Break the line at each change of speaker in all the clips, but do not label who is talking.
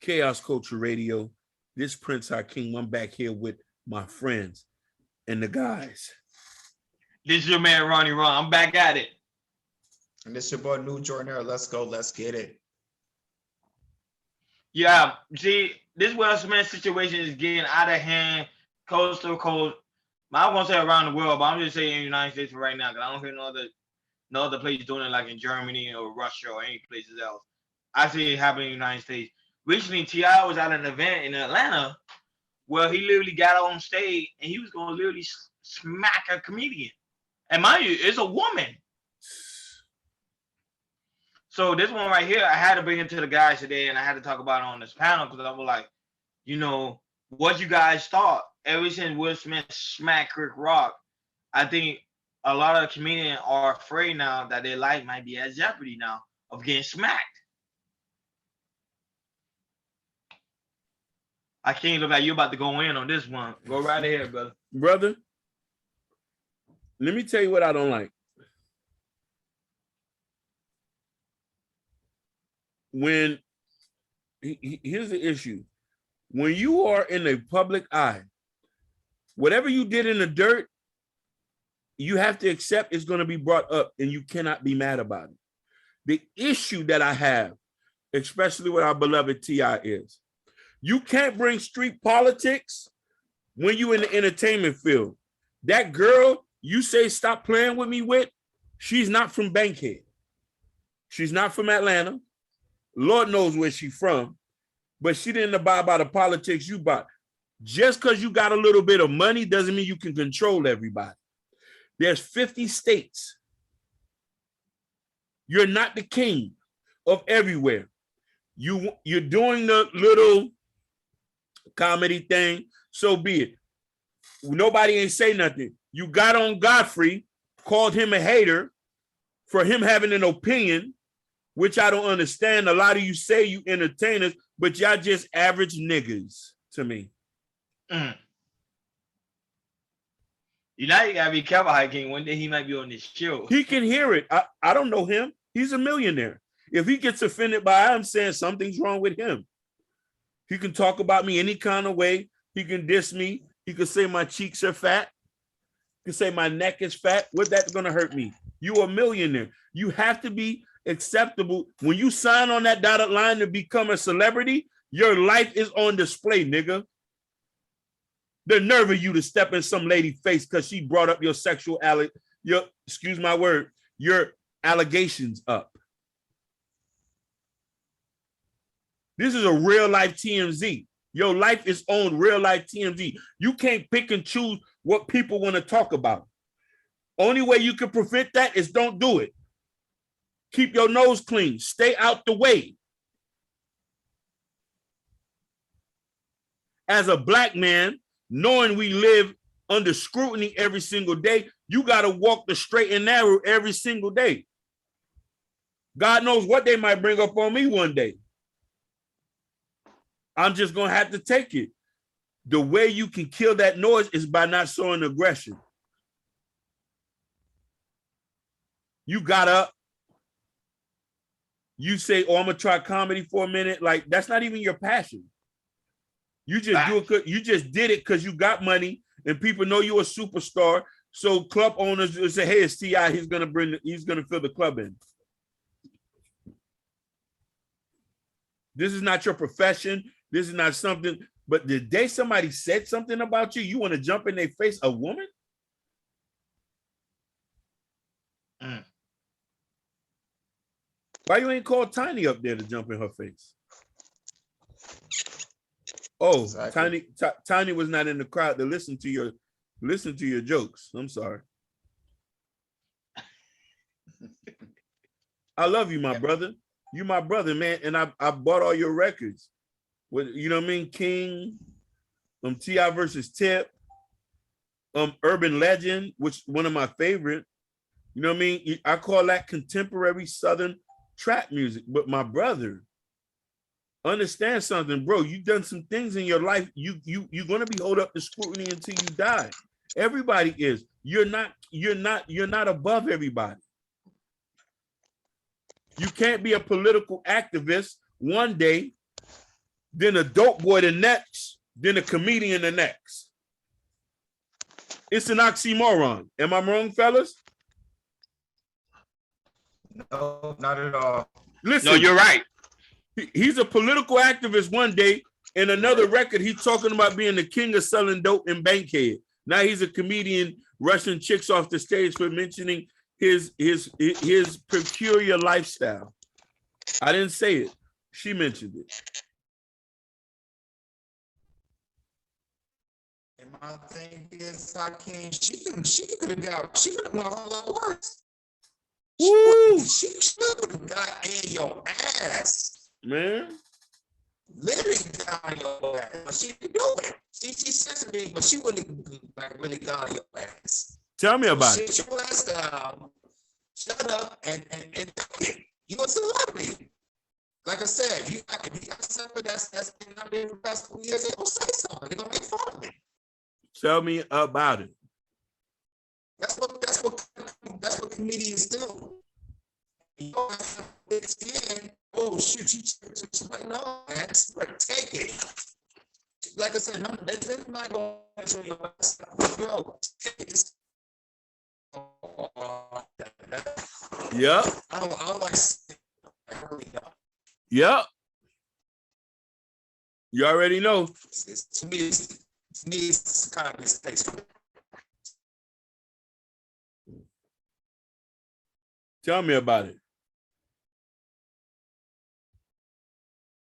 Chaos Culture Radio. This Prince Hakeem. I'm back here with my friends and the guys.
This is your man Ronnie Ron. I'm back at it.
And this your boy New Jordan. Let's go. Let's get it.
Yeah, see, this Will Smith situation is getting out of hand, coast to coast. I won't say around the world, but I'm just saying in the United States for right now, because I don't hear no other place doing it like in Germany or Russia or any places else. I see it happening in the United States. Recently, T.I. was at an event in Atlanta where he literally got on stage and he was going to literally smack a comedian. And mind you, it's a woman. So this one right here, I had to bring it to the guys today, and I had to talk about it on this panel because I was like, you know, what you guys thought ever since Will Smith smacked Chris Rock. I think a lot of comedians are afraid now that their life might be at jeopardy now of getting smacked. I can't look like you're about to go in on this one. Go right ahead, brother.
Brother, let me tell you what I don't like. When here's the issue. When you are in a public eye, whatever you did in the dirt, you have to accept it's going to be brought up and you cannot be mad about it. The issue that I have, especially with our beloved T.I., is you can't bring street politics when you in the entertainment field. That girl you say stop playing with me with, she's not from Bankhead. She's not from Atlanta. Lord knows where she's from, but she didn't abide by the politics you bought. Just because you got a little bit of money doesn't mean you can control everybody. There's 50 states. You're not the king of everywhere. You're doing the little comedy thing, so be it. Nobody ain't say nothing. You got on Godfrey, called him a hater for him having an opinion, which I don't understand. A lot of you say you entertainers, but y'all just average niggas to me.
You know, you gotta be careful, Hakeem. One day he might be on this show.
He can hear it. I don't know him. He's a millionaire. If he gets offended by I'm saying something's wrong with him. He can talk about me any kind of way. He can diss me. He can say my cheeks are fat. He can say my neck is fat. What's that gonna hurt me? You a millionaire. You have to be acceptable. When you sign on that dotted line to become a celebrity, your life is on display, nigga. The nerve of you to step in some lady's face because she brought up your sexual excuse my word, your allegations up. This is a real life TMZ. Your life is on real life TMZ. You can't pick and choose what people want to talk about. Only way you can prevent that is don't do it. Keep your nose clean. Stay out the way. As a black man, knowing we live under scrutiny every single day, you got to walk the straight and narrow every single day. God knows what they might bring up on me one day. I'm just going to have to take it. The way you can kill that noise is by not showing aggression. You got up. You say, oh, I'm going to try comedy for a minute. Like, that's not even your passion. You just do it. You just did it because you got money and people know you're a superstar. So club owners will say, hey, it's T.I. He's going to fill the club in. This is not your profession. This is not something, but the day somebody said something about you, you want to jump in their face, a woman? Why you ain't called Tiny up there to jump in her face? Oh, exactly. Tiny was not in the crowd to listen to your jokes. I'm sorry. I love you, my brother. You my brother, man, and I bought all your records. You know what I mean? King, T.I. versus Tip, Urban Legend, which one of my favorite. You know what I mean? I call that contemporary Southern trap music. But my brother, understand something, bro. You've done some things in your life. You're gonna be held up to scrutiny until you die. Everybody is. You're not above everybody. You can't be a political activist one day, then a dope boy the next, then a comedian the next. It's an oxymoron. Am I wrong, fellas?
No, not at all.
Listen,
No, you're right.
he's a political activist one day. In another record, he's talking about being the king of selling dope in Bankhead. Now he's a comedian rushing chicks off the stage for mentioning his peculiar lifestyle. I didn't say it. She mentioned it.
And my thing is, I can't. She could have gone a whole lot worse.
Woo!
She could have got in your ass.
Man.
Literally got in your ass. But she didn't do it. She sensitive, but she wouldn't like really got in your ass.
Tell me about it.
Sit your ass down, shut up, and you're a celebrity. Like I said, if you got something that's been out there for the past 2 years, they gonna say something. They're gonna make fun of it.
Tell me about it.
That's what comedians do. You don't have to thick skin. Oh shoot, she's like, no, man, like, take it. Like I said, no, that's not going to your ass. Bro, take it.
Yep.
I don't like I really don't.
Yep. You already know.
To me, it's kind of mistakes.
Tell me about it.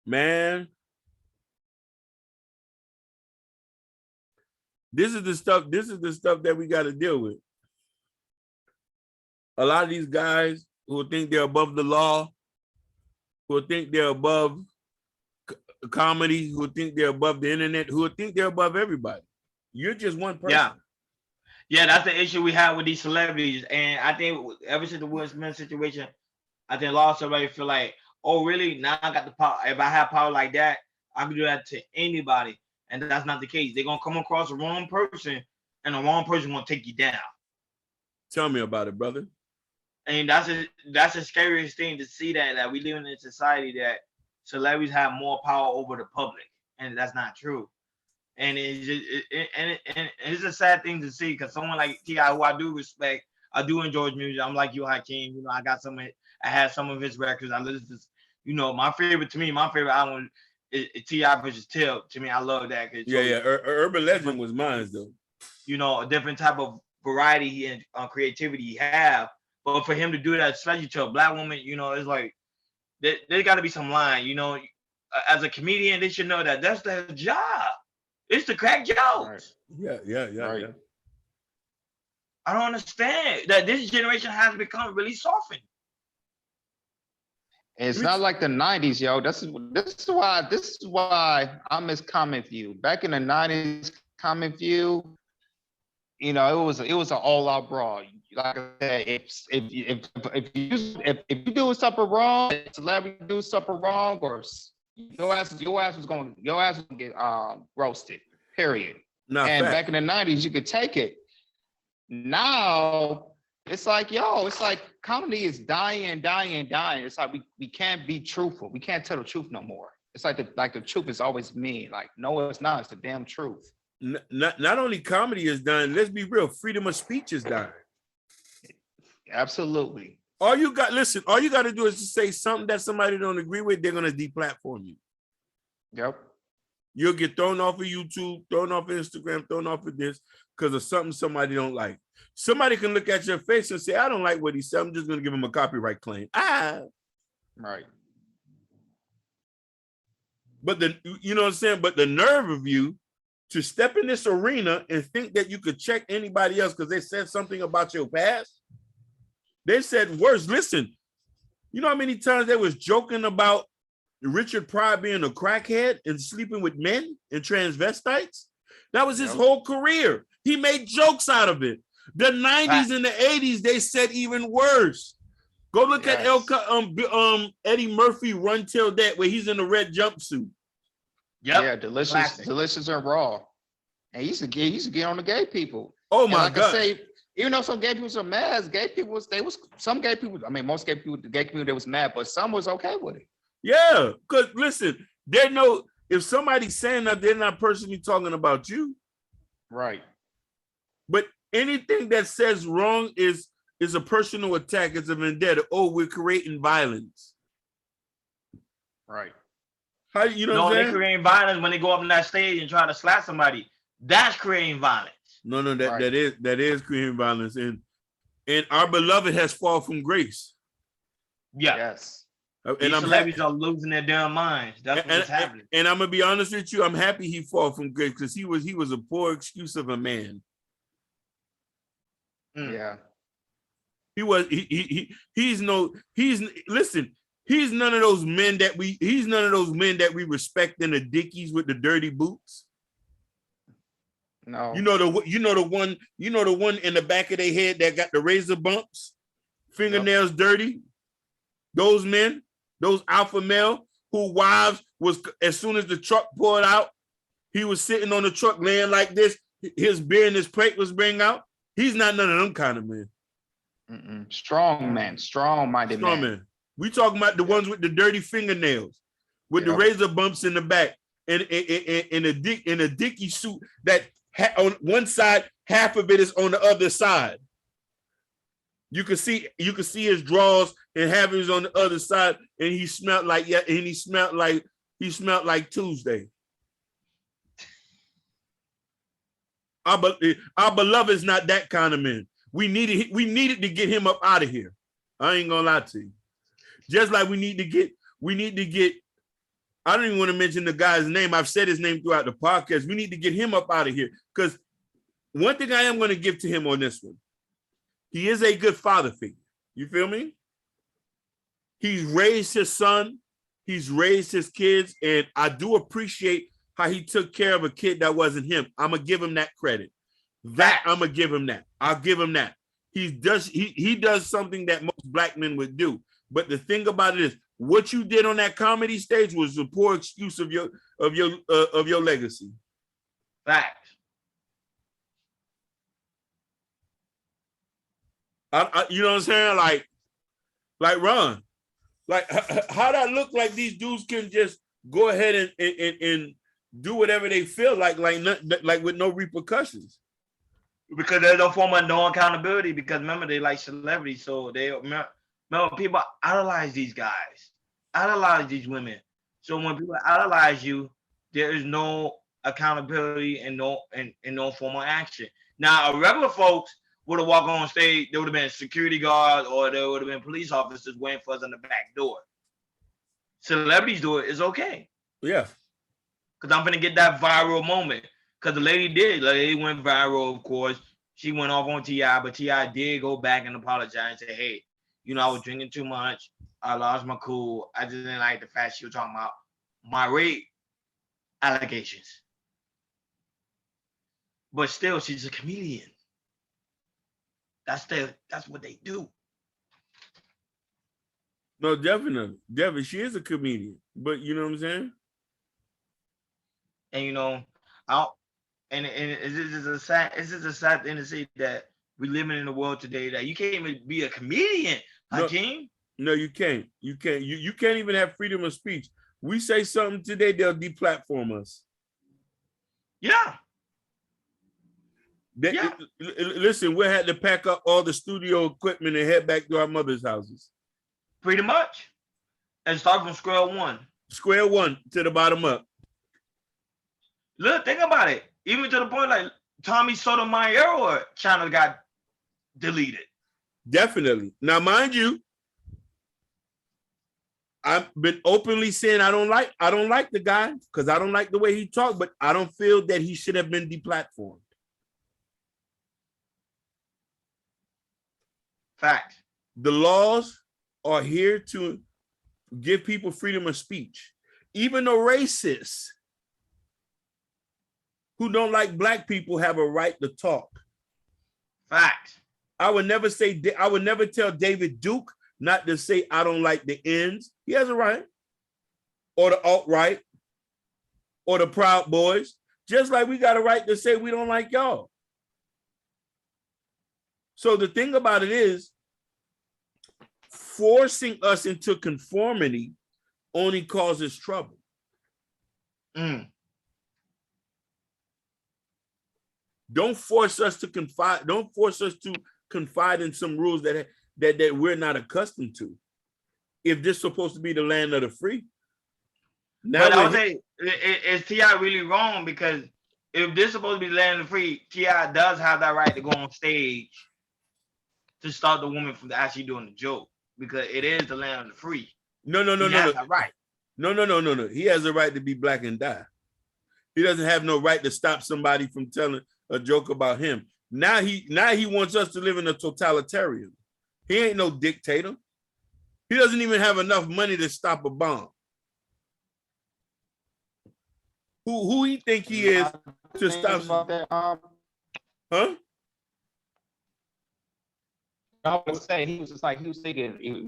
Man. This is the stuff that we got to deal with. A lot of these guys who think they're above the law, who think they're above comedy, who think they're above the internet, who think they're above everybody. You're just one person.
Yeah, that's the issue we have with these celebrities. And I think ever since the Will Smith situation, I think a lot of celebrities feel like, oh, really? Now I got the power. If I have power like that, I can do that to anybody. And that's not the case. They're going to come across the wrong person, and the wrong person will take you down.
Tell me about it, brother.
And that's the scariest thing to see, that we live in a society that celebrities have more power over the public, and that's not true. And it's a sad thing to see, because someone like T.I., who I do respect, I do enjoy his music. I'm like you, Hakeem. You know, I had some of his records. I listen to, you know, my favorite album is T.I. versus Till. To me, I love that.
Yeah. Urban Legend was mine, though.
You know, a different type of variety and creativity he have. But for him to do that, especially to a black woman, you know, it's like there got to be some line. You know, as a comedian, they should know that that's their job. It's to crack jokes.
Right. Yeah.
Right. I don't understand that this generation has become really softened.
It's not like the 90s, yo. This is why I miss Comic View. Back in the 90s, Comic View, you know, it was an all-out brawl. Like I said, if you do something wrong, if celebrity do something wrong, or your ass was gonna get roasted. Period. And back in the 90s, you could take it. Now it's like, comedy is dying. It's like we can't be truthful. We can't tell the truth no more. It's like the truth is always mean. Like, no, it's not. It's the damn truth.
Not only comedy is dying, let's be real, freedom of speech is dying.
Absolutely.
All you got to do is to say something that somebody don't agree with, they're going to deplatform you.
Yep.
You'll get thrown off of YouTube, thrown off of Instagram, thrown off of this because of something somebody don't like. Somebody can look at your face and say, I don't like what he said. I'm just going to give him a copyright claim.
Right.
But you know what I'm saying? But the nerve of you to step in this arena and think that you could check anybody else because they said something about your past. They said worse. Listen, you know how many times they was joking about Richard Pryor being a crackhead and sleeping with men and transvestites? That was his whole career. He made jokes out of it. The 90s and the 80s, they said even worse. Go look at Eddie Murphy Run Till That, where he's in a red jumpsuit.
Yep. Yeah, delicious and raw. And he used to get on the gay people.
Oh my God.
I say, even though some gay people were mad, some gay people, I mean, most gay people, the gay community was mad, but some was okay with it.
Yeah, because listen, if if somebody's saying that, they're not personally talking about you.
Right.
But anything that says wrong is a personal attack. It's a vendetta. Oh, we're creating violence.
Right.
How you know
No,
what I'm
they
saying?
creating violence when they go up on that stage and try to slap somebody. That's creating violence.
No, that
Right.
that is creating violence, and our beloved has fallen from grace.
Yeah.
Yes.
And
These
I'm
celebrities are losing their damn minds. That's what's happening.
and I'm gonna be honest with you. I'm happy he fall from grace because he was a poor excuse of a man.
Yeah.
He's listen. He's none of those men that we respect in the Dickies with the dirty boots.
No.
You know the one in the back of their head that got the razor bumps, fingernails dirty. Those men, those alpha male who wives was, as soon as the truck pulled out, he was sitting on the truck laying like this. His beer and his plate was bring out. He's not none of them kind of men.
Strong man, strong-minded
Strong
man.
man. We talking about the ones with the dirty fingernails, with the
Yep.
razor bumps in the back, and in a Dickie suit that on one side, half of it is on the other side. You can see his drawers and half of it is on the other side, and he smelled like Tuesday. Our beloved is not that kind of man. We needed to get him up out of here. I ain't gonna lie to you. Just like we need to get, I don't even want to mention the guy's name. I've said his name throughout the podcast. We need to get him up out of here. Because one thing I am going to give to him on this one, he is a good father figure. You feel me? He's raised his son. He's raised his kids. And I do appreciate how he took care of a kid that wasn't him. I'm going to give him that credit. I'm going to give him that. I'll give him that. He does something that most black men would do. But the thing about it is, what you did on that comedy stage was a poor excuse of your legacy.
Facts.
You know what I'm saying? Like Ron, like how that look like these dudes can just go ahead and do whatever they feel like with no repercussions.
Because there's no form of no accountability. Because remember, they like celebrities, so they remember people idolize these guys, idolize these women. So when people idolize you, there is no accountability and no formal action. Now, regular folks would have walked on stage, there would have been security guards or there would have been police officers waiting for us on the back door. Celebrities do it, it's okay.
Yeah.
Because I'm gonna get that viral moment. Because the lady went viral, of course. She went off on T.I., but T.I. did go back and apologize and say, hey, I was drinking too much. I lost my cool. I just didn't like the fact she was talking about my rape allegations. But still, she's a comedian. That's what they do.
No, definitely. She is a comedian. But you know what I'm saying?
And this is a sad thing to say that we living in a world today that you can't even be a comedian, Hakeem.
No, you can't. You can't. You can't even have freedom of speech. We say something today, they'll deplatform us.
Yeah.
Listen, we had to pack up all the studio equipment and head back to our mother's houses.
Pretty much. And start from square one.
Square one to the bottom up.
Look, think about it. Even to the point like Tommy Sotomayor channel got deleted.
Definitely. Now, mind you, I've been openly saying I don't like the guy because I don't like the way he talked, but I don't feel that he should have been deplatformed.
Fact.
The laws are here to give people freedom of speech. Even the racists who don't like black people have a right to talk.
Fact.
I would never tell David Duke not to say I don't like the ends. He has a right. Or the alt-right. Or the Proud Boys. Just like we got a right to say we don't like y'all. So the thing about it is, forcing us into conformity only causes trouble.
Mm.
Don't force us to confide. Don't force us to confide in some rules that we're not accustomed to. If this is supposed to be the land of the free, now
But I would say, is T.I. really wrong? Because if this is supposed to be the land of the free, T.I. does have that right to go on stage to stop the woman from actually doing the joke, because it is the land of the free.
no.
He has that right.
No. He has a right to be black and die. He doesn't have no right to stop somebody from telling a joke about him. Now he wants us to live in a totalitarian. He ain't no dictator. He doesn't even have enough money to stop a bomb. Who he think he is to stop? Huh?
I was saying he was thinking.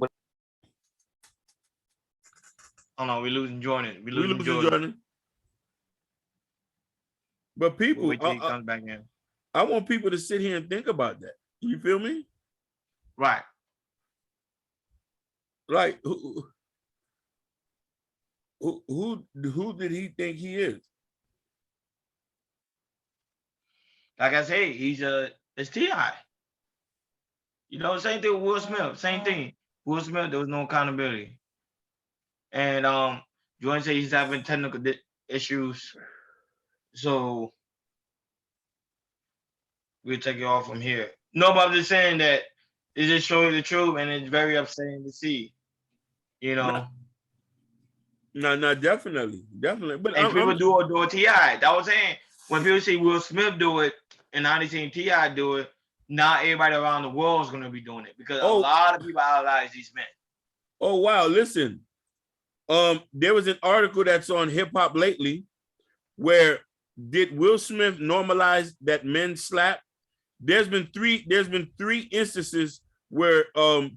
Oh no, we're losing Jordan.
We losing Jordan. But people,
Wait till he comes back in.
I want people to sit here and think about that. You feel me?
Right.
Like who did he think he is?
Like I say, it's T.I. You know, same thing with Will Smith. Same thing. Will Smith, there was no accountability. And Jordan said he's having technical issues. So we'll take it off from here. No, but I'm just saying that it just shows the truth, and it's very upsetting to see. You know.
No, definitely. But
And people do adore T.I. That was saying, when people see Will Smith do it and now they see T.I. do it, not everybody around the world is going to be doing it, because a lot of people idolize these men.
Oh wow! Listen, there was an article that's on Hip Hop Lately, where did Will Smith normalize that men slap? There's been three instances where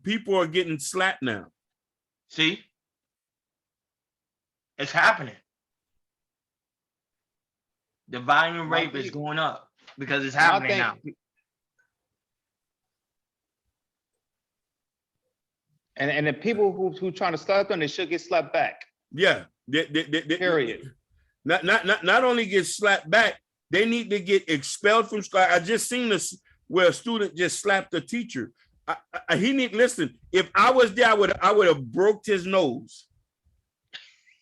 people are getting slapped now.
See, it's happening. The volume of rape is going up because it's happening now.
And the people who trying to slap them, they should get slapped back.
Yeah.
Period.
Not only get slapped back, they need to get expelled from school. I just seen this where a student just slapped a teacher. Listen. If I was there, I would have broke his nose,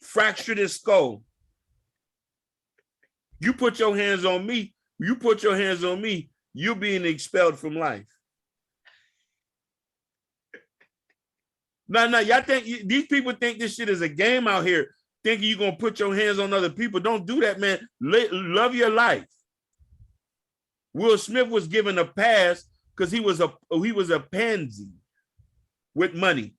fractured his skull. You put your hands on me. You're being expelled from life. No, y'all think these people think this shit is a game out here, thinking you're gonna put your hands on other people. Don't do that, man. Love your life. Will Smith was given a pass because he was a pansy with money.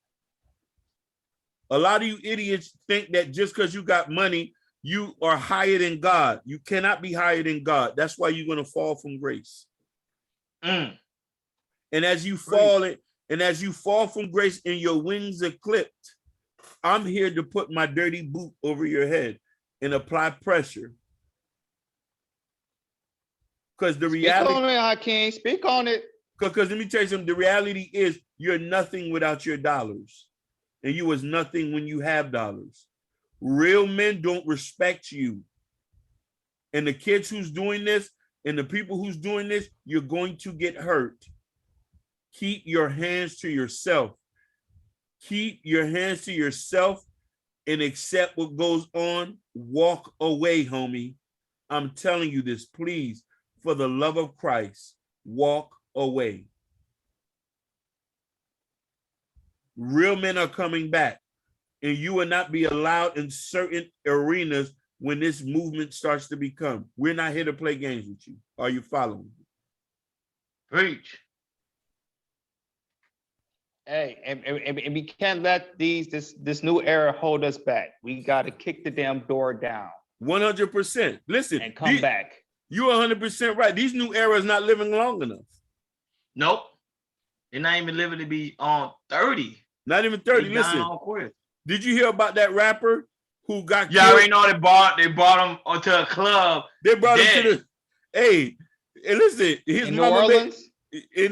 A lot of you idiots think that just because you got money, you are higher than God. You cannot be higher than God. That's why you're gonna fall from grace. And as you fall from grace and your wings are clipped, I'm here to put my dirty boot over your head and apply pressure. Because the reality—
Speak on it, Hakeem. Speak on it.
Because let me tell you something, the reality is you're nothing without your dollars. And you was nothing when you have dollars. Real men don't respect you. And the kids who's doing this and the people who's doing this, you're going to get hurt. Keep your hands to yourself. Keep your hands to yourself and accept what goes on. Walk away, homie. I'm telling you this, please, for the love of Christ, walk away. Real men are coming back, and you will not be allowed in certain arenas when this movement starts to become. We're not here to play games with you. Are you following?
Preach.
Hey, and we can't let this new era hold us back. We got to kick the damn door down.
100%. Listen,
and come back.
You're 100% right. These new eras not living long enough.
Nope. They're not even living to be on 30.
Not even 30. Listen, did you hear about that rapper who got
killed? I already know they brought him onto a club.
They brought him to the— hey, and listen, his
in
mama—
New Orleans?
his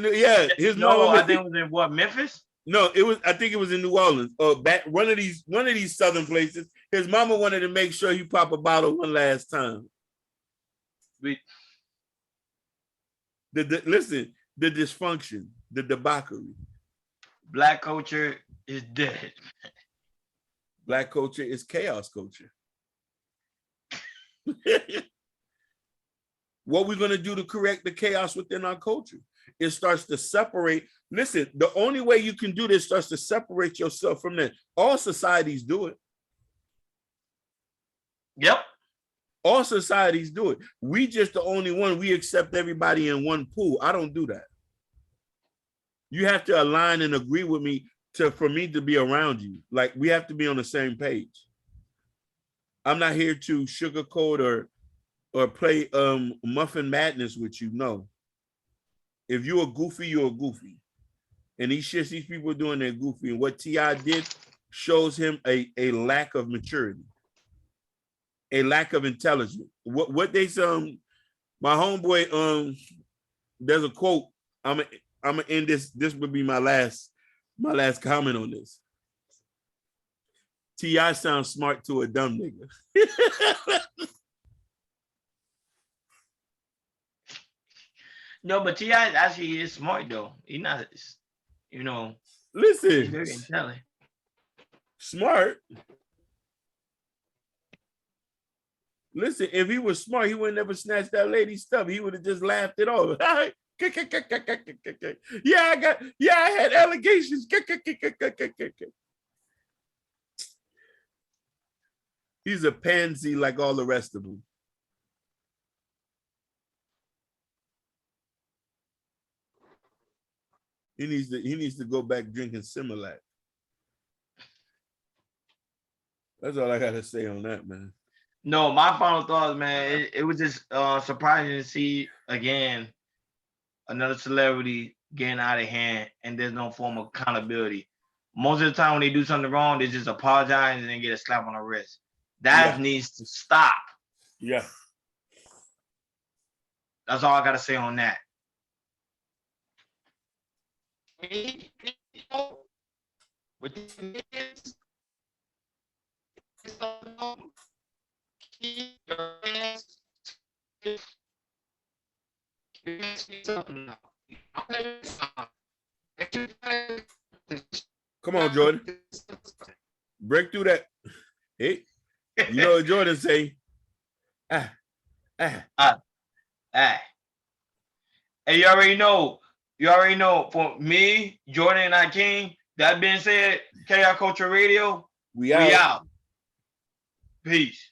mama—
I think it was in what, Memphis?
No, it was. I think it was in New Orleans or back one of these southern places. His mama wanted to make sure he pop a bottle one last time. Listen, the dysfunction, the debauchery.
Black culture is dead.
Black culture is chaos culture. What we're gonna do to correct the chaos within our culture? It starts to separate. Listen, the only way you can do this starts to separate yourself from that. All societies do it.
Yep.
All societies do it. We just the only one. We accept everybody in one pool. I don't do that. You have to align and agree with me for me to be around you. Like we have to be on the same page. I'm not here to sugarcoat or play muffin madness with you. No. If you're a goofy, you're a goofy. And these shits these people are doing, they're goofy. And what T.I. did shows him a lack of maturity, a lack of intelligence. What they my homeboy, there's a quote. I'm gonna end this. This would be my last comment on this. T.I. sounds smart to a dumb nigga.
No, but T.I. actually is smart though. He's not, he's
Listen,
very intelligent.
smart. Listen, if he was smart, he would never snatch that lady's stuff. He would have just laughed it off. I had allegations. He's a pansy like all the rest of them. He needs to go back drinking Similac. That's all I gotta say on that, man.
No, my final thoughts, man. It was just surprising to see again another celebrity getting out of hand, and there's no form of accountability. Most of the time, when they do something wrong, they just apologize and then get a slap on the wrist. That needs to stop.
Yeah.
That's all I gotta say on that.
With these keep your hands.
Come on, Jordan. Break through that. Hey, you know what Jordan say?
Hey, you already know. For me, Jordan and Akeem, that being said, KR Culture Radio,
We
we
out.
out. Peace.